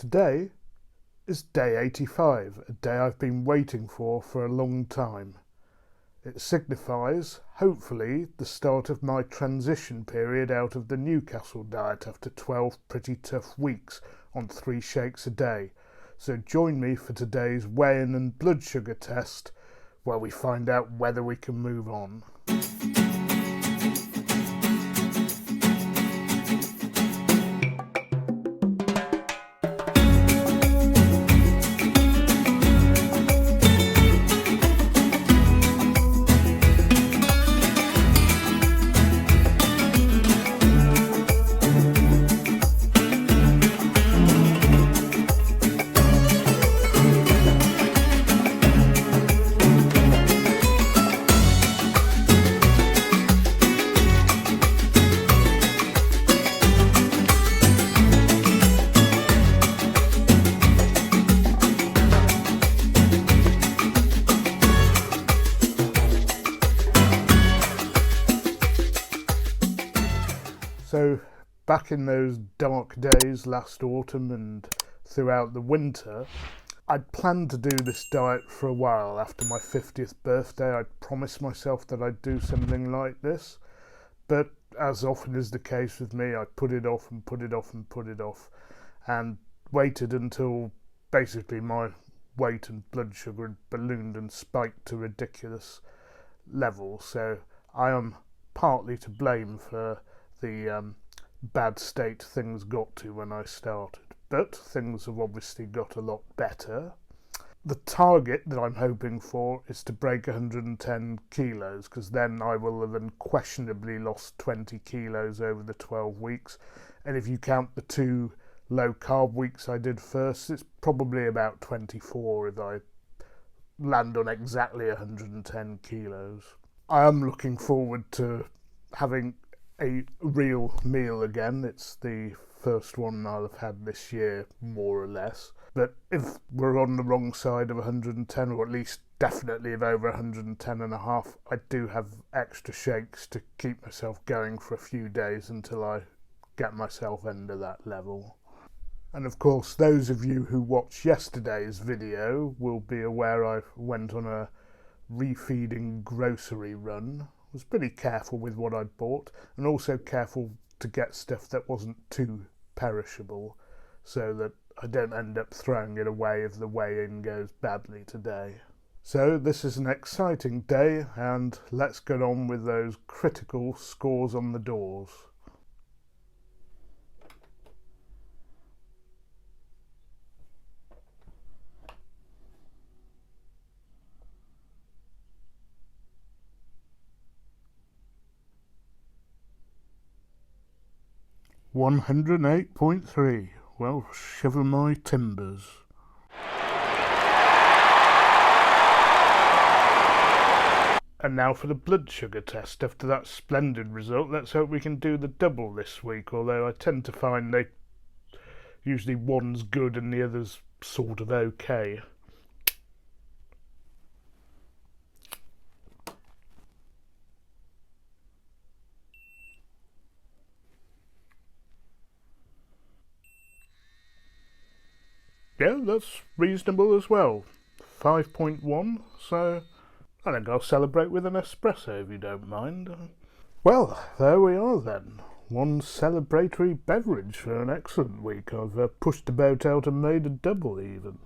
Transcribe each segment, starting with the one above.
Today is day 85, a day I've been waiting for a long time. It signifies, hopefully, the start of my transition period out of the Newcastle Diet after 12 pretty tough weeks on 3 shakes a day. So join me for today's weigh-in and blood sugar test, where we find out whether we can move on. So back in those dark days last autumn and throughout the winter, I'd planned to do this diet for a while. After my 50th birthday, I'd promised myself that I'd do something like this. But as often is the case with me, I put it off and put it off and put it off, and waited until basically my weight and blood sugar had ballooned and spiked to ridiculous levels. So I am partly to blame for the bad state things got to when I started, but things have obviously got a lot better. The target that I'm hoping for is to break 110 kilos, because then I will have unquestionably lost 20 kilos over the 12 weeks, and if you count the 2 low carb weeks I did first, it's probably about 24 if I land on exactly 110 kilos. I am looking forward to having a real meal again. It's the first one I'll have had this year, more or less. But if we're on the wrong side of 110, or at least definitely of over 110 and a half, I do have extra shakes to keep myself going for a few days until I get myself under that level. And of course, those of you who watched yesterday's video will be aware I went on a refeeding grocery run. Was pretty careful with what I'd bought, and also careful to get stuff that wasn't too perishable, so that I don't end up throwing it away if the weigh-in goes badly today. So this is an exciting day, and let's get on with those critical scores on the doors. $108.3. Well, shiver my timbers. And now for the blood sugar test. After that splendid result, let's hope we can do the double this week, although I tend to find usually one's good and the other's sort of okay. Yeah, that's reasonable as well. 5.1, so I think I'll celebrate with an espresso if you don't mind. Well, there we are then. One celebratory beverage for an excellent week. I've pushed the boat out and made a double even.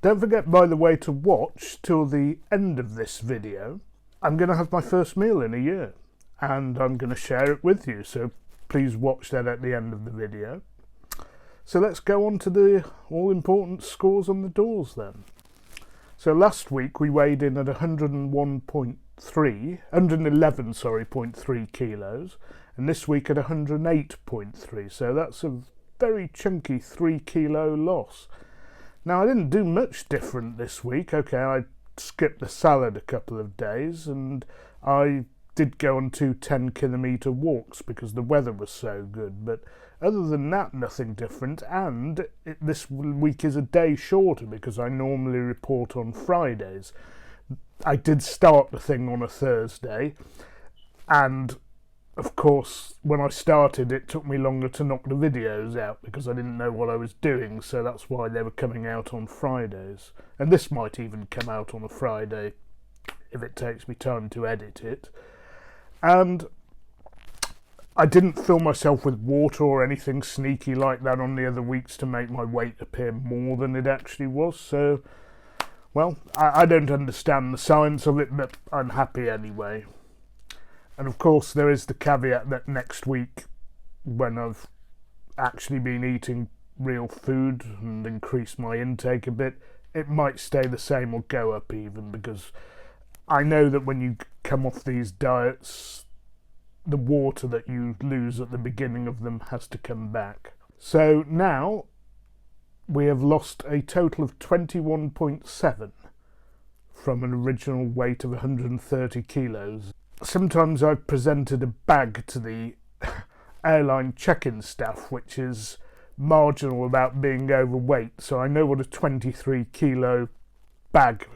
Don't forget, by the way, to watch till the end of this video. I'm going to have my first meal in a year, and I'm going to share it with you, so please watch that at the end of the video. So let's go on to the all-important scores on the doors then. So last week we weighed in at 111.3 kilos, and this week at 108.3, so that's a very chunky 3 kilo loss. Now I didn't do much different this week. Okay, I skipped the salad a couple of days, and I did go on 2 10-kilometre walks because the weather was so good, but other than that, nothing different. And this week is a day shorter because I normally report on Fridays. I did start the thing on a Thursday, and of course, when I started, it took me longer to knock the videos out because I didn't know what I was doing, so that's why they were coming out on Fridays. And this might even come out on a Friday if it takes me time to edit it. And I didn't fill myself with water or anything sneaky like that on the other weeks to make my weight appear more than it actually was, so, well, I don't understand the science of it, but I'm happy anyway. And of course there is the caveat that next week, when I've actually been eating real food and increased my intake a bit, it might stay the same or go up even, because I know that when you come off these diets, the water that you lose at the beginning of them has to come back. So now we have lost a total of 21.7 from an original weight of 130 kilos. Sometimes I've presented a bag to the airline check-in staff which is marginal about being overweight, so I know what a 23 kilo bag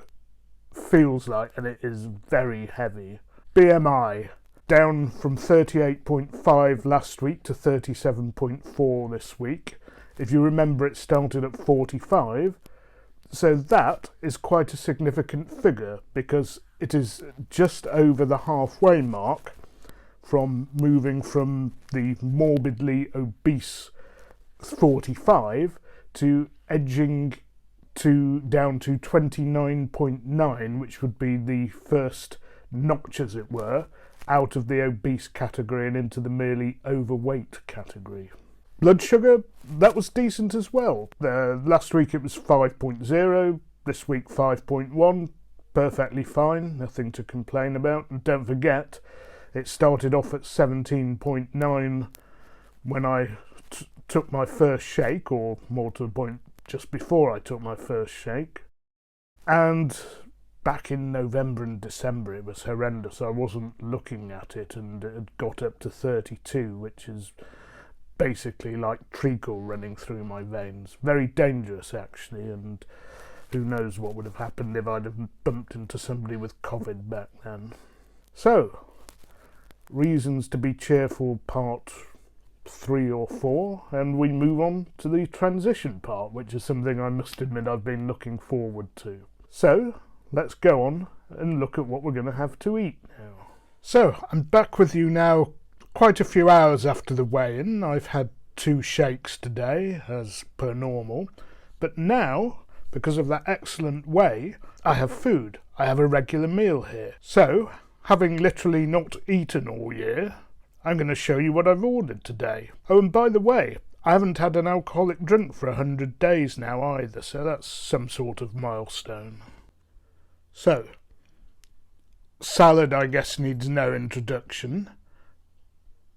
feels like, and it is very heavy. BMI down from 38.5 last week to 37.4 this week. If you remember, it started at 45, so that is quite a significant figure because it is just over the halfway mark from moving from the morbidly obese 45 to edging down to 29.9, which would be the first notch, as it were, out of the obese category and into the merely overweight category. Blood sugar, that was decent as well. Last week it was 5.0, this week 5.1, perfectly fine, nothing to complain about. And don't forget, it started off at 17.9 when I took my first shake, or more to the point, just before I took my first shake. And back in November and December it was horrendous. I wasn't looking at it, and it had got up to 32, which is basically like treacle running through my veins. Very dangerous actually, and who knows what would have happened if I'd have bumped into somebody with COVID back then. So, reasons to be cheerful part 3 or 4, and we move on to the transition part, which is something I must admit I've been looking forward to. So, let's go on and look at what we're going to have to eat now. So, I'm back with you now quite a few hours after the weigh-in. I've had 2 shakes today, as per normal, but now, because of that excellent whey, I have food. I have a regular meal here. So, having literally not eaten all year, I'm going to show you what I've ordered today. Oh, and by the way, I haven't had an alcoholic drink for 100 days now either, so that's some sort of milestone. So, salad I guess needs no introduction.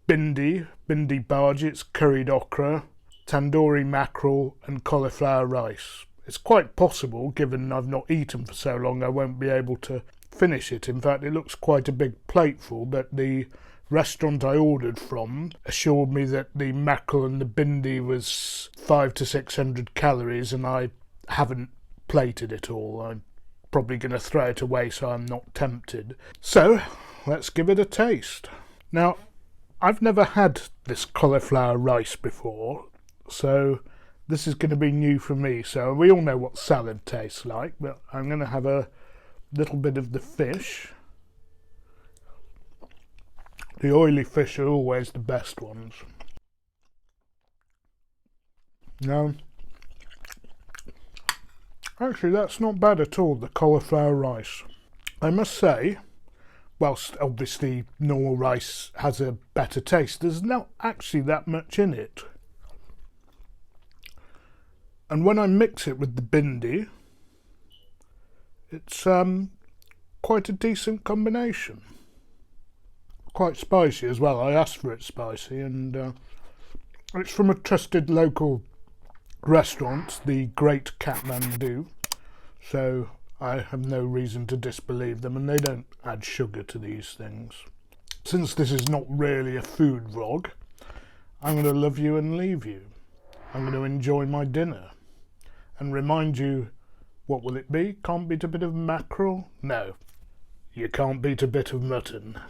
Bindi bhaji, it's curried okra, tandoori mackerel and cauliflower rice. It's quite possible, given I've not eaten for so long, I won't be able to finish it. In fact, it looks quite a big plateful, but the restaurant I ordered from assured me that the mackerel and the bindi was 500 to 600 calories, and I haven't plated it all. I'm probably going to throw it away, so I'm not tempted. So, let's give it a taste. Now, I've never had this cauliflower rice before, so this is going to be new for me. So we all know what salad tastes like, but I'm going to have a little bit of the fish. The oily fish are always the best ones. Now, actually that's not bad at all, the cauliflower rice. I must say, whilst obviously normal rice has a better taste, there's not actually that much in it. And when I mix it with the bindi, it's quite a decent combination. Quite spicy as well. I asked for it spicy, and it's from a trusted local restaurant, the Great Kathmandu, so I have no reason to disbelieve them, and they don't add sugar to these things. Since this is not really a food vlog, I'm going to love you and leave you. I'm going to enjoy my dinner and remind you, what will it be? Can't beat a bit of mackerel? No, you can't beat a bit of mutton.